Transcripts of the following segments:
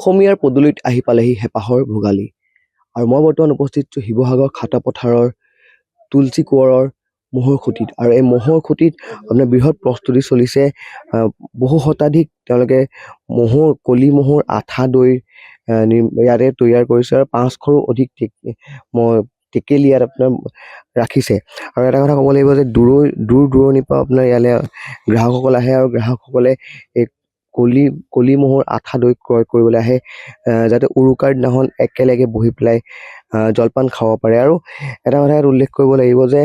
অসমীয়াৰ পদূলিত আহি পালেহি হেঁপাহৰ ভোগালী। আৰু মই বৰ্তমান উপস্থিত আছোঁ শিৱসাগৰ খাটা পথাৰৰ তুলসী কোঁৱৰৰ ম'হৰ খুঁটিত। আৰু এই ম'হৰ খুঁটিত আপোনাৰ বৃহৎ প্ৰস্তুতি চলিছে। বহু শতাধিক তেওঁলোকে কলি ম'হৰ আঠা দৈ ইয়াতে তৈয়াৰ কৰিছে আৰু 500ৰো অধিক টেকেলি ইয়াত আপোনাৰ ৰাখিছে। আৰু এটা কথা ক'ব লাগিব যে দূৰ দূৰণিৰ পৰা আপোনাৰ ইয়ালৈ গ্ৰাহকসকল আহে আৰু গ্ৰাহকসকলে এই কলি ম'হৰ আঠা দৈ ক্ৰয় কৰিবলৈ আহে, যাতে উৰুকাৰ দিনাখন একেলগে বহি পেলাই জলপান খাব পাৰে। আৰু এটা কথা ইয়াত উল্লেখ কৰিব লাগিব যে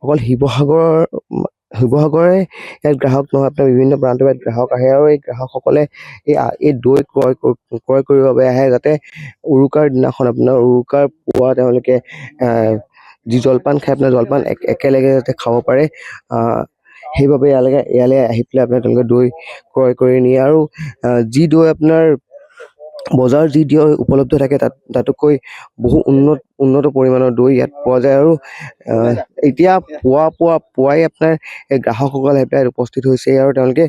অকল শিৱসাগৰে ইয়াত গ্ৰাহক নহয়, আপোনাৰ বিভিন্ন প্ৰান্তৰ ইয়াত গ্ৰাহক আহে আৰু এই গ্ৰাহকসকলে এই দৈ ক্ৰয় কৰিবৰ বাবে আহে, যাতে উৰুকাৰ দিনাখন আপোনাৰ উৰুকাৰ পুৱা তেওঁলোকে যি জলপান খায় আপোনাৰ জলপান একেলগে যাতে খাব পাৰে। সেইবাবে ইয়ালৈ আহি পেলাই আপোনাৰ তেওঁলোকে দৈ ক্ৰয় কৰি নিয়ে। আৰু যি দৈ আপোনাৰ বজাৰত যি দৈ উপলব্ধ থাকে তাতকৈ বহু উন্নত পৰিমাণৰ দৈ ইয়াত পোৱা যায়। আৰু এতিয়া পুৱাই আপোনাৰ এই গ্ৰাহকসকল আহি পেলাই উপস্থিত হৈছে আৰু তেওঁলোকে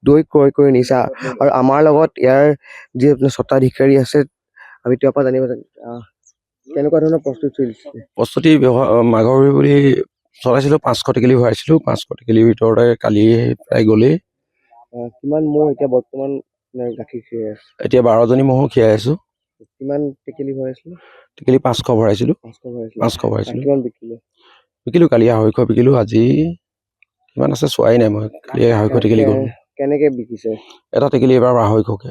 দৈ ক্ৰয় কৰি নিছে। আৰু আমাৰ লগত ইয়াৰ যি আপোনাৰ স্বত্বাধিকাৰী আছে, আমি তেওঁৰ পৰা জানিব কেনেকুৱা ধৰণৰ প্ৰস্তুতি মাঘৰ বিহু বুলি চলাইছিলোঁ। 500 টেকেলি ভৰাইছিলোঁ। 500 টেকেলিৰ ভিতৰতে কালি প্ৰায় গ'লেই। কিমান ম'হ এতিয়া বৰ্তমান গাখীৰ খীৰাই আছে? এতিয়া 12জনী ম'হো খীৰাই আছোঁ। কিমান টেকেলি ভৰাইছিলোঁ? টেকেলি 500 ভৰাইছিলোঁ। 500 ভৰাইছিলোঁ। বিকিলোঁ কালি 250 বিকিলোঁ। আজি কিমান আছে চোৱাই নাই মই। কালি 250 টেকেলি গ'ল। কেনেকৈ বিকিছে? এটা টেকেলি এবাৰ 250কে।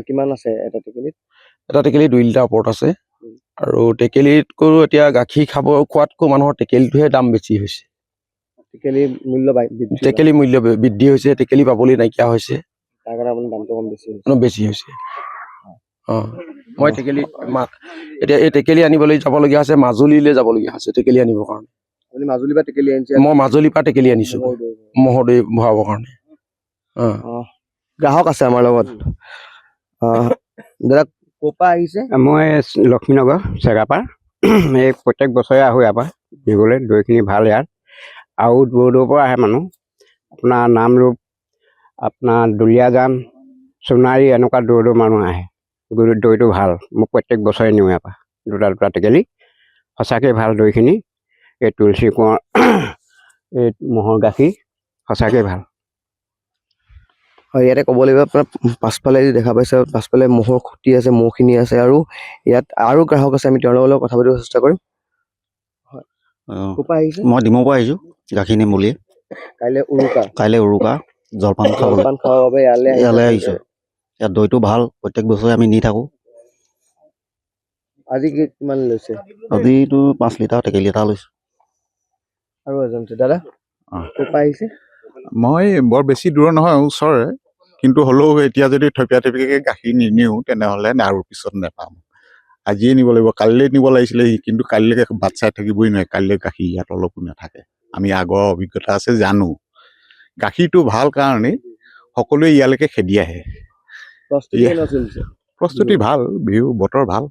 কিমান আছে এটা টেকেলিত? এটা টেকেলি 2 লিটাৰ ওপৰত আছে। আৰু টেকেলিতকৈও এতিয়া গাখীৰ খোৱাতকৈ মানুহৰ টেকেলিটোহে দাম বেছি হৈছে। টেকেলি মূল্য বৃদ্ধি হৈছে। টেকেলি পাবলৈ নাইকিয়া হৈছে। তাৰ কাৰণে আপোনাৰ দামটো বেছি হৈছে। মই এতিয়া এই টেকেলি আনিবলৈ যাবলগীয়া হৈছে, মাজুলীলৈ যাবলগীয়া হৈছে টেকেলি আনিবৰ কাৰণে। মাজুলীৰ পৰা টেকেলি আনিছে? মই মাজুলীৰ পৰা টেকেলি আনিছোঁ ম'হৰ দৈ ভৰাবৰ কাৰণে। গ্ৰাহক আছে আমাৰ লগত। দাদা ক'ৰ পৰা আহিছে? মই লক্ষ্মীনগৰ চেগাপাৰ। এই প্ৰত্যেক বছৰে আহোঁ ইয়াৰ পৰা দিবলৈ। দৈখিনি ভাল ইয়াত। আৰু দূৰৰ পৰা আহে মানুহ, আপোনাৰ নামৰূপ, আপোনাৰ দুলীয়াজান, সোণাৰী, এনেকুৱা দূৰৰ মানুহ আহে। দৈটো ভাল। মই প্ৰত্যেক বছৰে নিওঁ ইয়াৰ পৰা দুটা টেকেলি। সঁচাকৈ ভাল দৈখিনি। এই তুলসী কোঁৱৰ এই ম'হৰ গাখীৰ সঁচাকৈ ভাল। হয়, ইয়াতে ক'ব লাগিব আপোনাৰ পাছফালে যি দেখা পাইছে, পাছফালে ম'হৰ খুঁটি আছে, ম'হখিনি আছে আৰু ইয়াত আৰু গ্ৰাহক আছে। আমি তেওঁলোকৰ লগত কথা পাতিব চেষ্টা কৰিম। মই ডিমৌৰ পৰা আহিছোঁ গাখীৰ নিম বুলি। কাইলৈ উৰুকা জলপান খাবৰ বাবে ইয়ালৈ আহিছোঁ। ইয়াত দৈটো ভাল, প্ৰত্যেক বছৰে আমি নি থাকোঁ। আজি কিমান লৈছে? আজিতো 5 লিটাৰ টেকেলি এটা লৈছোঁ। আৰু এজন দাদা ক'ৰ পৰা আহিছে? মই বৰ বেছি দূৰ নহয়, ওচৰৰে। কিন্তু হ'লেও এতিয়া যদি থপিয়াকৈ গাখীৰ নিনিওঁ তেনেহ'লে আৰু পিছত নেপাম। আজিয়ে নিব লাগিব। কালিলৈ নিব লাগিছিলে, কিন্তু কালিলৈকে বাট চাই থাকিবই নোৱাৰে। কালিলৈ গাখীৰ ইয়াত অলপো নাথাকে। আমি আগৰ অভিজ্ঞতা আছে, জানো। গাখীৰটো ভাল কাৰণেই সকলোৱে ইয়ালৈকে খেদি আহে। প্ৰস্তুতি ভাল, বিহু বতৰ ভাল।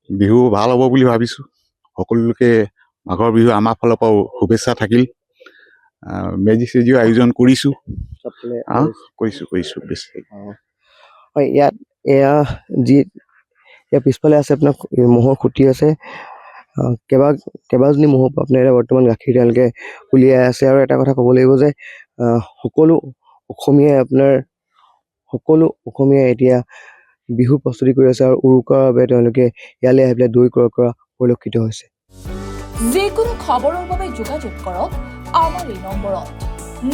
বিহু ভাল হ'ব বুলি ভাবিছোঁ। সকলোকে মাঘৰ বিহু আমাৰ ফালৰ পৰা শুভেচ্ছা থাকিল। মেজি চেজিও আয়োজন কৰিছোঁ বেছি। হয়, ইয়াৰ পিছফালে আছে আপোনাৰ ম'হৰ খুঁটি আছে। কেইবাজনী ম'হৰ পৰা আপোনাৰ বৰ্তমান গাখীৰ তেওঁলোকে উলিয়াই আছে। আৰু এটা কথা ক'ব লাগিব যে সকলো অসমীয়াই এতিয়া বিহু প্ৰস্তুতি কৰি আছে আৰু উৰুকাৰ বাবে তেওঁলোকে ইয়ালৈ আহি পেলাই দৈ ক্ৰয় কৰা পৰিলক্ষিত হৈছে। যিকোনো খবৰৰ বাবে যোগাযোগ কৰক আমাৰ এই নম্বৰত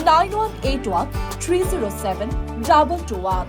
9181 307 221।